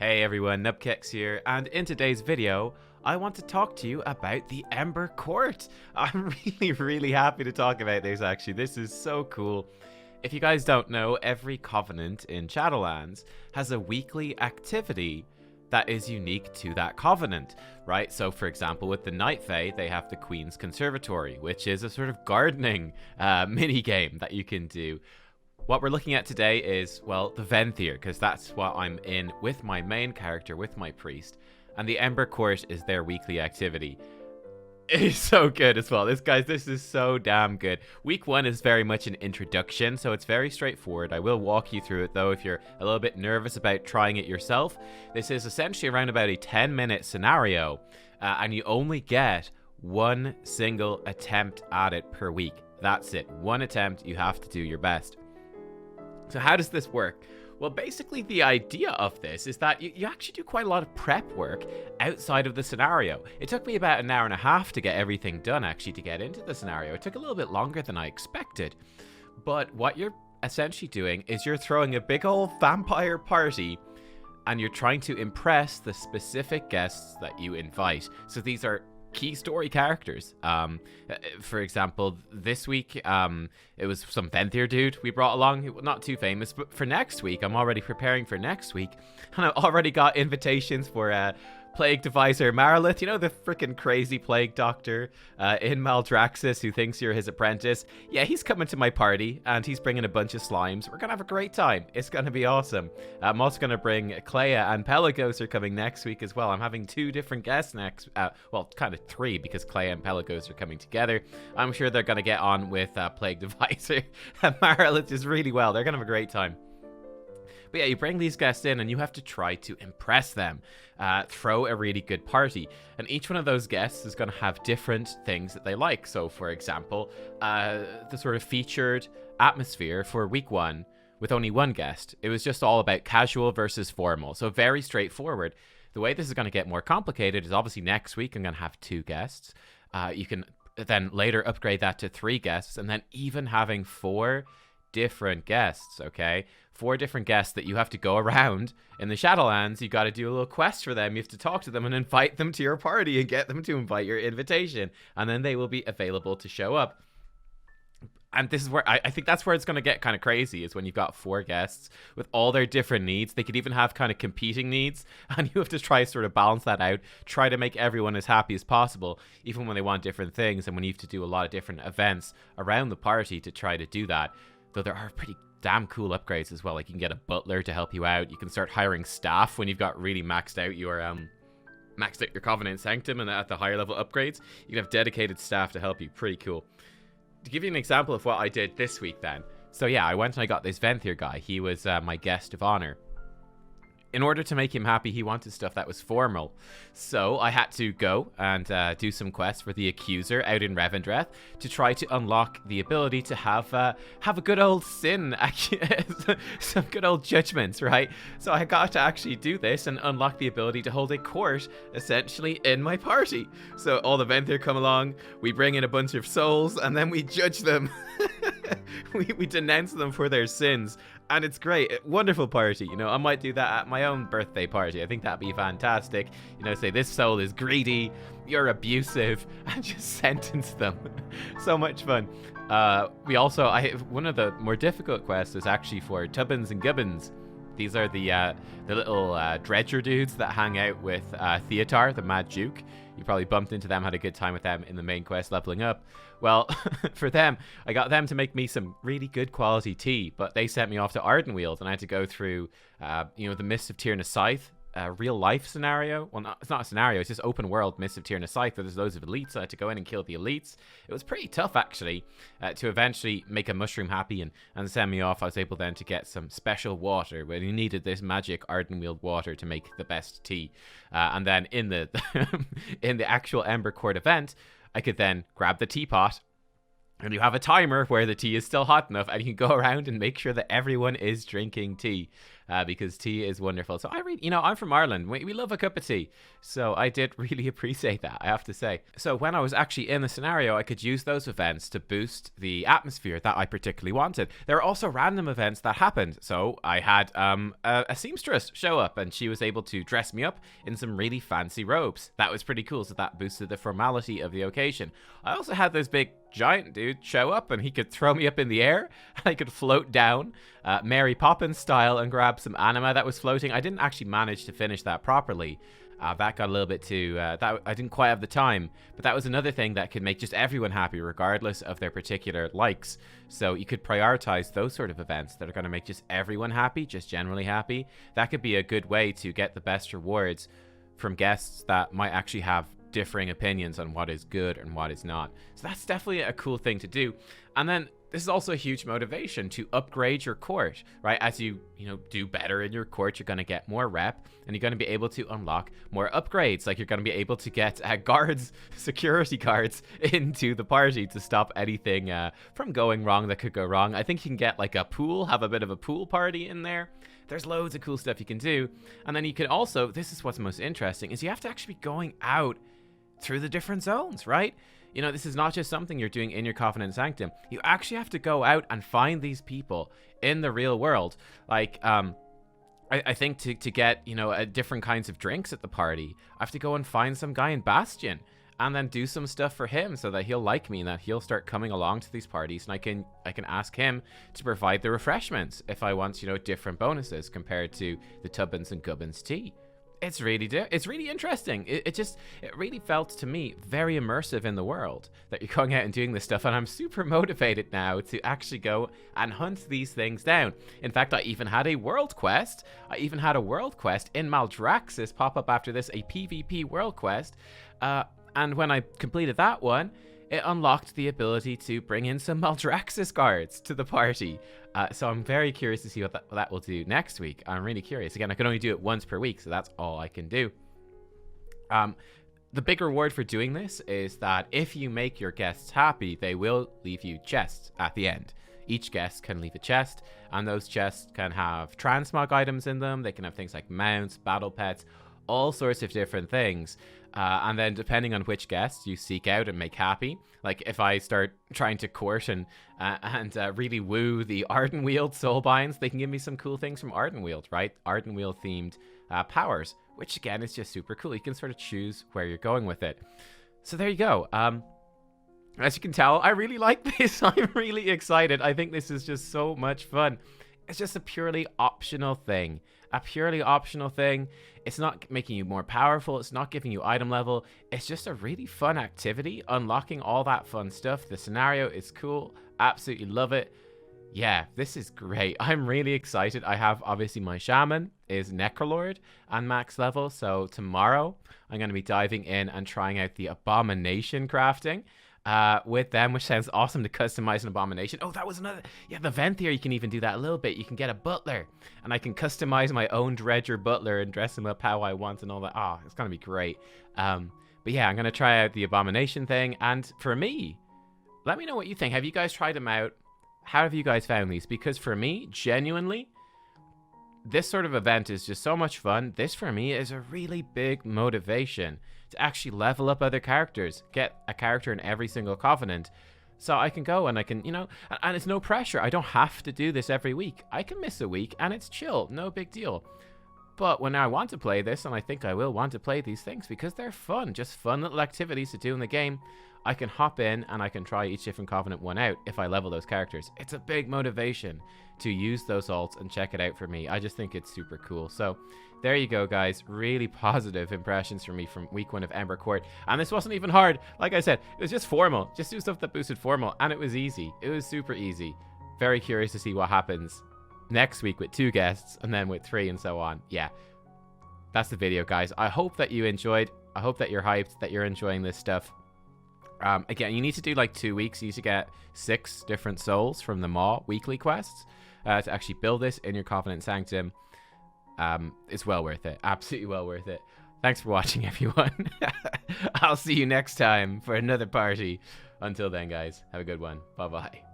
Hey everyone, Nubkeks here, and in today's video, I want to talk to you about the Ember Court. I'm really happy to talk about this actually. This is so cool. If you guys don't know, every covenant in Shadowlands has a weekly activity that is unique to that covenant, right? So for example, with the Night Fae, they have the Queen's Conservatory, which is a sort of gardening mini game that you can do. What we're looking at today is, well, the Venthyr, because that's what I'm in with my main character, with my priest. And the Ember Court is their weekly activity. It is so good as well. This is so damn good. Week 1 is very much an introduction, so it's very straightforward. I will walk you through it, though, if you're a little bit nervous about trying it yourself. This is essentially around about a 10-minute scenario, and you only get one single attempt at it per week. That's it. One attempt, you have to do your best. So how does this work? Well, basically the idea of this is that you actually do quite a lot of prep work outside of the scenario. It took me about an hour and a half to get everything done, actually, to get into the scenario. It took a little bit longer than I expected. But what you're essentially doing is you're throwing a big old vampire party and you're trying to impress the specific guests that you invite. So these are key story characters. For example, this week it was some Venthyr dude we brought along, not too famous, but for next week, I'm already preparing for next week, and I've already got invitations for Plague Deviser Marilith, you know, the freaking crazy plague doctor in Maldraxxus who thinks you're his apprentice. Yeah, he's coming to my party and he's bringing a bunch of slimes. We're gonna have a great time. It's gonna be awesome. I'm also gonna bring Clea, and Pelagos are coming next week as well. I'm having 2 different guests next, well, kind of 3, because Clea and Pelagos are coming together. I'm sure they're gonna get on with Plague Deviser and Marilith just really well. They're gonna have a great time. But yeah, you bring these guests in and you have to try to impress them, throw a really good party. And each one of those guests is going to have different things that they like. So for example, the sort of featured atmosphere for week 1 with only 1 guest, it was just all about casual versus formal. So very straightforward. The way this is going to get more complicated is obviously next week I'm going to have 2 guests. You can then later upgrade that to 3 guests, and then even having 4 different guests, okay? 4 different guests that you have to go around in the Shadowlands. You got to do a little quest for them. You have to talk to them and invite them to your party and get them to invite your invitation, and then they will be available to show up. And this is where I think that's where it's going to get kind of crazy, is when you've got 4 guests with all their different needs. They could even have kind of competing needs, and you have to try sort of balance that out, try to make everyone as happy as possible, even when they want different things, and when you have to do a lot of different events around the party to try to do that. Though there are pretty damn cool upgrades as well. Like you can get a butler to help you out. You can start hiring staff when you've got really maxed out your Covenant Sanctum, and at the higher level upgrades, you can have dedicated staff to help you. Pretty cool. To give you an example of what I did this week then. So yeah, I went and I got this Venthyr guy. He was my guest of honor. In order to make him happy, he wanted stuff that was formal. So I had to go and do some quests for the Accuser out in Revendreth to try to unlock the ability to have a good old sin, some good old judgments, right? So I got to actually do this and unlock the ability to hold a court, essentially, in my party. So all the Venthyr come along, we bring in a bunch of souls, and then we judge them. we denounce them for their sins. And it's great. Wonderful party. You know, I might do that at my own birthday party. I think that'd be fantastic. You know, say this soul is greedy, you're abusive, and just sentence them. So much fun. One of the more difficult quests is actually for Tubbins and Gubbins. These are the little dredger dudes that hang out with Theotar, the Mad Duke. You probably bumped into them, had a good time with them in the main quest leveling up. Well, for them, I got them to make me some really good quality tea, but they sent me off to Ardenweald, and I had to go through, the Mist of Tyrna Scythe, real life scenario. Well, it's not a scenario, it's just open world Mist of Tyrna Scythe, where there's loads of elites, so I had to go in and kill the elites. It was pretty tough, actually, to eventually make a mushroom happy and send me off. I was able then to get some special water, where you needed this magic Ardenweald water to make the best tea. And then in the in the actual Ember Court event, I could then grab the teapot, and you have a timer where the tea is still hot enough, and you can go around and make sure that everyone is drinking tea. because tea is wonderful. So I'm from Ireland. We love a cup of tea. So I did really appreciate that, I have to say. So when I was actually in the scenario, I could use those events to boost the atmosphere that I particularly wanted. There are also random events that happened. So I had a seamstress show up, and she was able to dress me up in some really fancy robes. That was pretty cool. So that boosted the formality of the occasion. I also had this big giant dude show up, and he could throw me up in the air. I could float down Mary Poppins style and grab some anima that was floating. I didn't actually manage to finish that properly. That got a little bit too, that I didn't quite have the time, but that was another thing that could make just everyone happy regardless of their particular likes. So you could prioritize those sort of events that are going to make just everyone happy, just generally happy. That could be a good way to get the best rewards from guests that might actually have differing opinions on what is good and what is not. So that's definitely a cool thing to do. And then this is also a huge motivation to upgrade your court, right? As you do better in your court, you're going to get more rep, and you're going to be able to unlock more upgrades. Like, you're going to be able to get guards, security guards into the party to stop anything from going wrong that could go wrong. I think you can get like a pool, have a bit of a pool party in there. There's loads of cool stuff you can do. And then you can also, this is what's most interesting, is you have to actually be going out through the different zones, right? This is not just something you're doing in your Covenant Sanctum. You actually have to go out and find these people in the real world. Like, I think to get, different kinds of drinks at the party, I have to go and find some guy in Bastion and then do some stuff for him so that he'll like me and that he'll start coming along to these parties, and I can ask him to provide the refreshments if I want, different bonuses compared to the Tubbins and Gubbins tea. It's really interesting. It really felt to me very immersive in the world that you're going out and doing this stuff, and I'm super motivated now to actually go and hunt these things down. In fact, I even had a world quest. in Maldraxxus pop up after this, a PvP world quest, and when I completed that one, it unlocked the ability to bring in some Maldraxxus guards to the party. So I'm very curious to see what that will do next week. I'm really curious. Again, I can only do it once per week, so that's all I can do. The big reward for doing this is that if you make your guests happy, they will leave you chests at the end. Each guest can leave a chest, and those chests can have transmog items in them. They can have things like mounts, battle pets, all sorts of different things. And then depending on which guests you seek out and make happy, like if I start trying to court and really woo the Ardenweald soulbinds, they can give me some cool things from Ardenweald, right? Ardenweald themed powers, which again is just super cool. You can sort of choose where you're going with it. So there you go. As you can tell, I really like this. I'm really excited. I think this is just so much fun. It's just a purely optional thing. It's not making you more powerful. It's not giving you item level. It's just a really fun activity, unlocking all that fun stuff. The scenario is cool. Absolutely love it. Yeah, this is great. I'm really excited. I have, obviously, my shaman is Necrolord and max level. So tomorrow, I'm going to be diving in and trying out the abomination crafting with them, which sounds awesome, to customize an abomination. Oh, that was another. Yeah, the Venthyr, you can even do that a little bit. You can get a butler, and I can customize my own Dredger butler and dress him up how I want and all that. Oh, it's going to be great. But yeah, I'm going to try out the abomination thing. And for me, let me know what you think. Have you guys tried them out? How have you guys found these? Because for me, genuinely, this sort of event is just so much fun. This, for me, is a really big motivation to actually level up other characters, get a character in every single Covenant, so I can go and I can, and it's no pressure. I don't have to do this every week. I can miss a week and it's chill, no big deal. But when I want to play this, and I think I will want to play these things because they're fun, just fun little activities to do in the game, I can hop in and I can try each different Covenant one out if I level those characters. It's a big motivation to use those alts and check it out for me. I just think it's super cool. So there you go, guys. Really positive impressions from me from week 1 of Ember Court. And this wasn't even hard. Like I said, it was just formal. Just do stuff that boosted formal. And it was easy. It was super easy. Very curious to see what happens next week with 2 guests and then with 3 and so on. Yeah, that's the video, guys. I hope that you enjoyed. I hope that you're hyped, that you're enjoying this stuff. Again, you need to do like 2 weeks. You need to get 6 different souls from the Maw weekly quests to actually build this in your Covenant Sanctum. It's well worth it. Absolutely well worth it. Thanks for watching, everyone. I'll see you next time for another party. Until then, guys, have a good one. Bye-bye.